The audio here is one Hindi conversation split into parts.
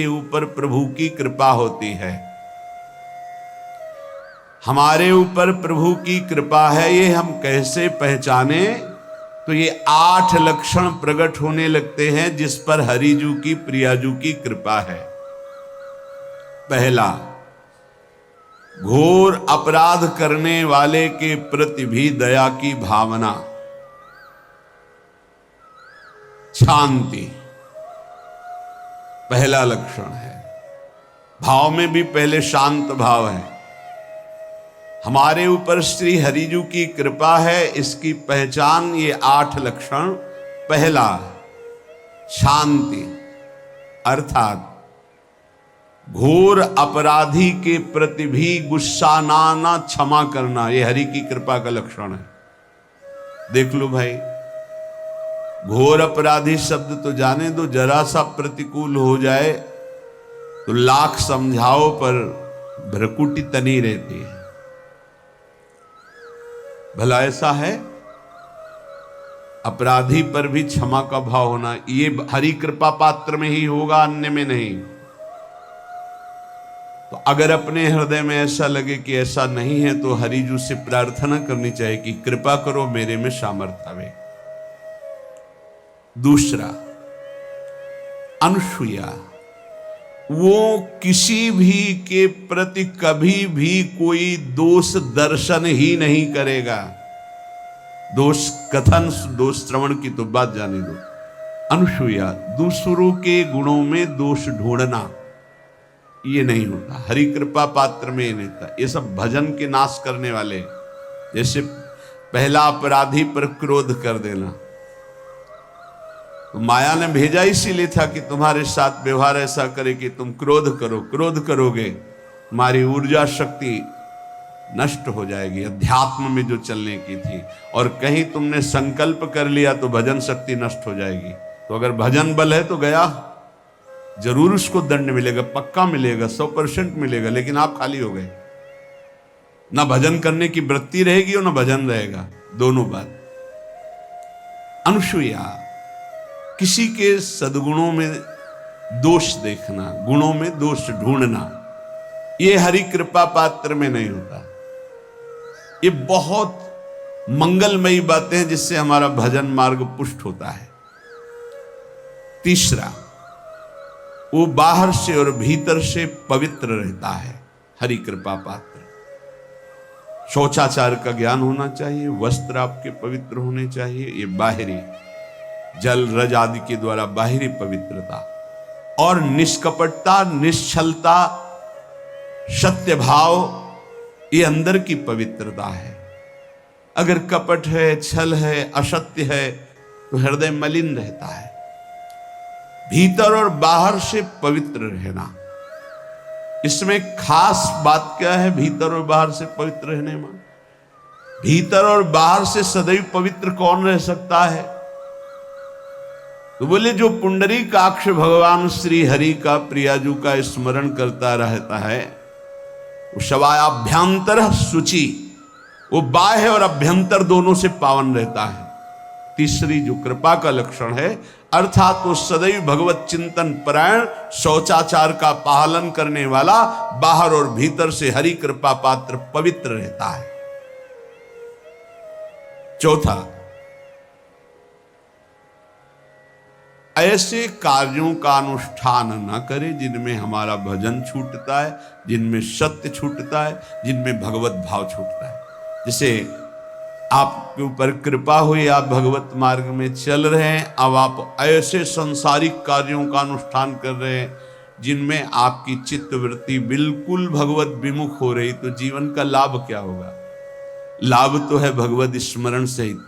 के ऊपर प्रभु की कृपा होती है। हमारे ऊपर प्रभु की कृपा है, ये हम कैसे पहचाने? तो ये 8 लक्षण प्रकट होने लगते हैं जिस पर हरिजू की प्रियाजू की कृपा है। पहला, घोर अपराध करने वाले के प्रति भी दया की भावना, शांति पहला लक्षण है। भाव में भी पहले शांत भाव है। हमारे ऊपर श्री हरिजू की कृपा है, इसकी पहचान ये 8 लक्षण। पहला, शांति, अर्थात घोर अपराधी के प्रति भी गुस्सा ना क्षमा करना, ये हरि की कृपा का लक्षण है। देख लो भाई, घोर अपराधी शब्द तो जाने दो, जरा सा प्रतिकूल हो जाए तो लाख समझाओ पर भ्रकुटी तनी रहती है। भला ऐसा है? अपराधी पर भी क्षमा का भाव होना, ये हरि कृपा पात्र में ही होगा, अन्य में नहीं। तो अगर अपने हृदय में ऐसा लगे कि ऐसा नहीं है तो हरिजू से प्रार्थना करनी चाहिए कि कृपा करो, मेरे में सामर्थ्य आवे। दूसरा, अनुसूया, वो किसी भी के प्रति कभी भी कोई दोष दर्शन ही नहीं करेगा। दोष कथन, दोष श्रवण की तो बात जाने दो। अनुसूया, दूसरों के गुणों में दोष ढूंढना, ये नहीं होता। हरि कृपा पात्र में ये नहीं होता। ये सब भजन के नाश करने वाले, जैसे पहला अपराधी पर क्रोध कर देना, तो माया ने भेजा इसीलिए था कि तुम्हारे साथ व्यवहार ऐसा करे कि तुम क्रोध करो। क्रोध करोगे तुम्हारी ऊर्जा शक्ति नष्ट हो जाएगी, अध्यात्म में जो चलने की थी। और कहीं तुमने संकल्प कर लिया तो भजन शक्ति नष्ट हो जाएगी। तो अगर भजन बल है तो गया, जरूर उसको दंड मिलेगा, पक्का मिलेगा, 100% मिलेगा, लेकिन आप खाली हो गए। ना भजन करने की वृत्ति रहेगी और ना भजन रहेगा, दोनों बात। अनुसूया, किसी के सद्गुणों में दोष देखना, गुणों में दोष ढूंढना, ये हरि कृपा पात्र में नहीं होता। ये बहुत मंगलमयी बातें हैं जिससे हमारा भजन मार्ग पुष्ट होता है। तीसरा, वो बाहर से और भीतर से पवित्र रहता है, हरि कृपा पात्र। शौचाचार का ज्ञान होना चाहिए, वस्त्र आपके पवित्र होने चाहिए, ये बाहरी जल रज आदि के द्वारा बाहरी पवित्रता। और निष्कपटता, निश्चलता, सत्य भाव, ये अंदर की पवित्रता है। अगर कपट है, छल है, असत्य है तो हृदय मलिन रहता है। भीतर और बाहर से पवित्र रहना, इसमें खास बात क्या है? भीतर और बाहर से पवित्र रहने में, भीतर और बाहर से सदैव पवित्र कौन रह सकता है? तो बोले, जो पुंडरीकाक्ष भगवान श्री हरि का प्रियाजू का स्मरण करता रहता है, वो शवायाभ्यंतर शुचि, वो बाह्य और अभ्यंतर दोनों से पावन रहता है। तीसरी जो कृपा का लक्षण है, अर्थात वो सदैव भगवत चिंतन परायण, शौचाचार का पालन करने वाला, बाहर और भीतर से हरि कृपा पात्र पवित्र रहता है। चौथा, ऐसे कार्यों का अनुष्ठान न करे जिनमें हमारा भजन छूटता है, जिनमें सत्य छूटता है, जिनमें भगवत भाव छूटता है। जैसे आपके ऊपर कृपा हुई, आप भगवत मार्ग में चल रहे हैं, अब आप ऐसे संसारिक कार्यों का अनुष्ठान कर रहे हैं जिनमें आपकी चित्तवृत्ति बिल्कुल भगवत विमुख हो रही, तो जीवन का लाभ क्या होगा? लाभ तो है भगवत स्मरण सहित।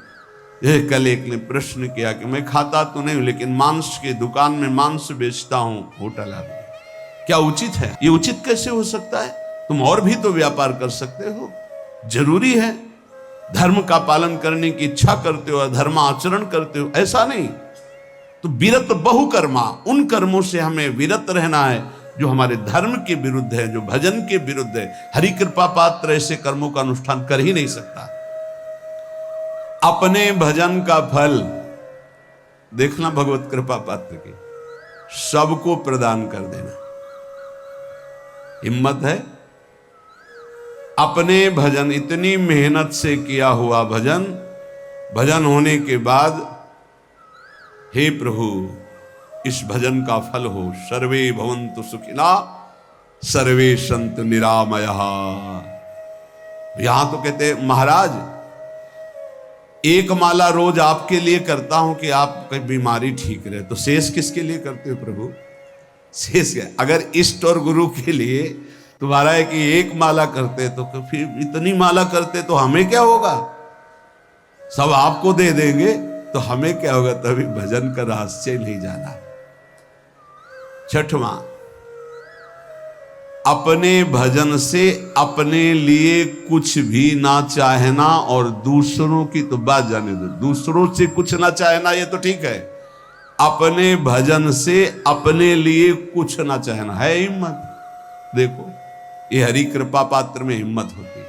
कल एक ने प्रश्न किया कि मैं खाता तो नहीं हूं लेकिन मांस के दुकान में मांस बेचता हूं, होटल आदि, क्या उचित है? ये उचित कैसे हो सकता है? तुम और भी तो व्यापार कर सकते हो। जरूरी है धर्म का पालन करने की इच्छा करते हो, धर्म आचरण करते हो, ऐसा नहीं। तो विरत बहुकर्मा, उन कर्मों से हमें विरत रहना है जो हमारे धर्म के विरुद्ध है, जो भजन के विरुद्ध है। हरि कृपा पात्र ऐसे कर्मों का अनुष्ठान कर ही नहीं सकता। अपने भजन का फल देखना भगवत कृपा पात्र की, सबको प्रदान कर देना। हिम्मत है? अपने भजन, इतनी मेहनत से किया हुआ भजन, भजन होने के बाद हे प्रभु इस भजन का फल हो, सर्वे भवन्तु सुखिना सर्वे सन्तु निरामयः। यहां तो कहते हैं महाराज एक माला रोज आपके लिए करता हूं कि आपकी बीमारी ठीक रहे, तो शेष किसके लिए करते हो प्रभु? शेष क्या? अगर इष्ट और गुरु के लिए तुम्हारा है कि एक माला करते तो फिर इतनी माला करते तो हमें क्या होगा? सब आपको दे देंगे तो हमें क्या होगा? तभी भजन का रहस्य नहीं जाना। छठवां, अपने भजन से अपने लिए कुछ भी ना चाहना और दूसरों की तो बात जाने दो, दूसरों से कुछ ना चाहना ये तो ठीक है, अपने भजन से अपने लिए कुछ ना चाहना है हिम्मत। देखो ये हरि कृपा पात्र में हिम्मत होती है।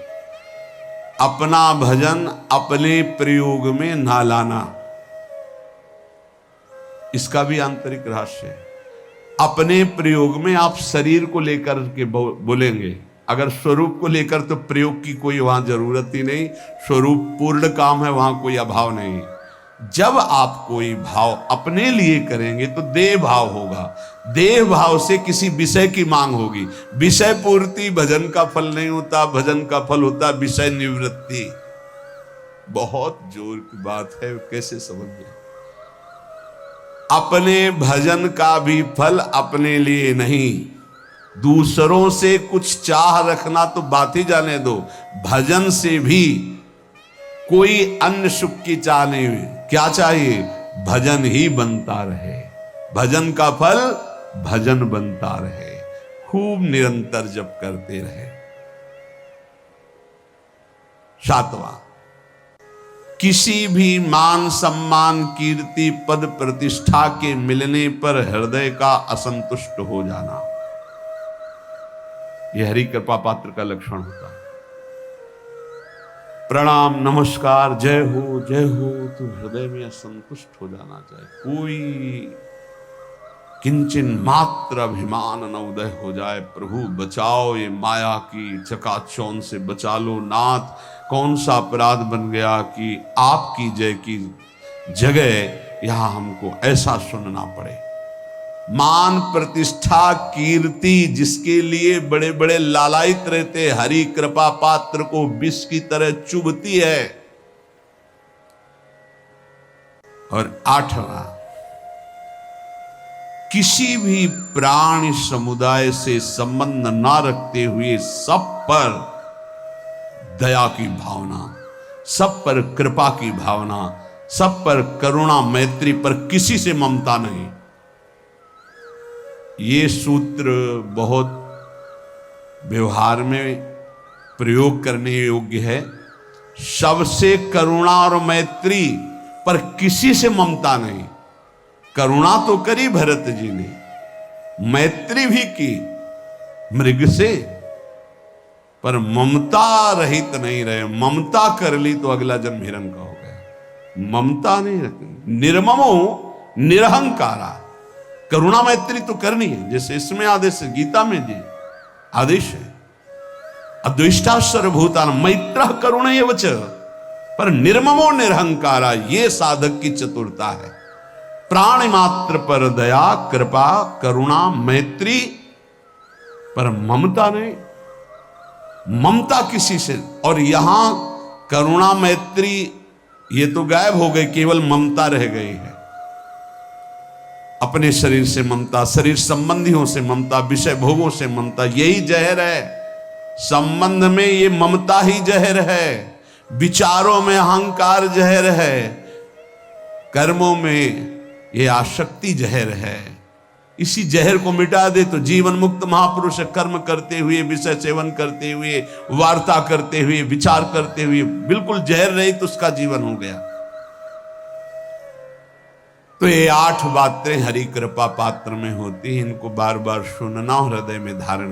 अपना भजन अपने प्रयोग में ना लाना, इसका भी आंतरिक रहस्य है। अपने प्रयोग में आप शरीर को लेकर के बोलेंगे, अगर स्वरूप को लेकर तो प्रयोग की कोई वहां जरूरत ही नहीं, स्वरूप पूर्ण काम है, वहां कोई अभाव नहीं। जब आप कोई भाव अपने लिए करेंगे तो देह भाव होगा, देह भाव से किसी विषय की मांग होगी। विषय पूर्ति भजन का फल नहीं होता, भजन का फल होता विषय निवृत्ति। बहुत जोर की बात है, कैसे समझे? अपने भजन का भी फल अपने लिए नहीं, दूसरों से कुछ चाह रखना तो बात ही जाने दो, भजन से भी कोई अन्य सुख की चाह नहीं हुई। क्या चाहिए? भजन ही बनता रहे, भजन का फल भजन बनता रहे, खूब निरंतर जप करते रहे। सातवां, किसी भी मान सम्मान कीर्ति पद प्रतिष्ठा के मिलने पर हृदय का असंतुष्ट हो जाना, यह हरि कृपा पात्र का लक्षण होता है। प्रणाम नमस्कार जय हो तो हृदय में असंतुष्ट हो जाना चाहिए, कोई किंचन मात्र अभिमान न उदय हो जाए। प्रभु बचाओ, ये माया की चकाचौंध से बचा लो नाथ। कौन सा अपराध बन गया कि आपकी जय की जगह यहां हमको ऐसा सुनना पड़े। मान प्रतिष्ठा कीर्ति जिसके लिए बड़े बड़े लालायित रहते, हरि कृपा पात्र को विष की तरह चुभती है। और आठवां, किसी भी प्राणी समुदाय से संबंध ना रखते हुए सब पर दया की भावना, सब पर कृपा की भावना, सब पर करुणा मैत्री, पर किसी से ममता नहीं। ये सूत्र बहुत व्यवहार में प्रयोग करने योग्य है। सबसे करुणा और मैत्री, पर किसी से ममता नहीं। करुणा तो करी भरत जी ने, मैत्री भी की मृग से, पर ममता रहित नहीं रहे। ममता कर ली तो अगला जन्म हिरण का हो गया। ममता नहीं रखी। निर्ममो निरहंकारा, करुणा मैत्री तो करनी है, जैसे इसमें आदेश है, गीता में जी आदेश है, अद्वेष्टा सर्वभूतान मैत्रः करुणैव च, पर निर्ममो निरहंकारा, ये साधक की चतुरता है। प्राणी मात्र पर दया कृपा करुणा मैत्री, पर ममता नहीं। ममता किसी से, और यहां करुणा मैत्री ये तो गायब हो गई, केवल ममता रह गई है। अपने शरीर से ममता, शरीर संबंधियों से ममता, विषय भोगों से ममता, यही जहर है। संबंध में ये ममता ही जहर है, विचारों में अहंकार जहर है, कर्मों में ये आसक्ति जहर है। इसी जहर को मिटा दे तो जीवन मुक्त महापुरुष कर्म करते हुए, विषय सेवन करते हुए, वार्ता करते हुए, विचार करते हुए, बिल्कुल जहर रहित उसका जीवन हो गया। तो ये 8 बातें हरि कृपा पात्र में होती हैं, इनको बार बार सुनना, हृदय में धारण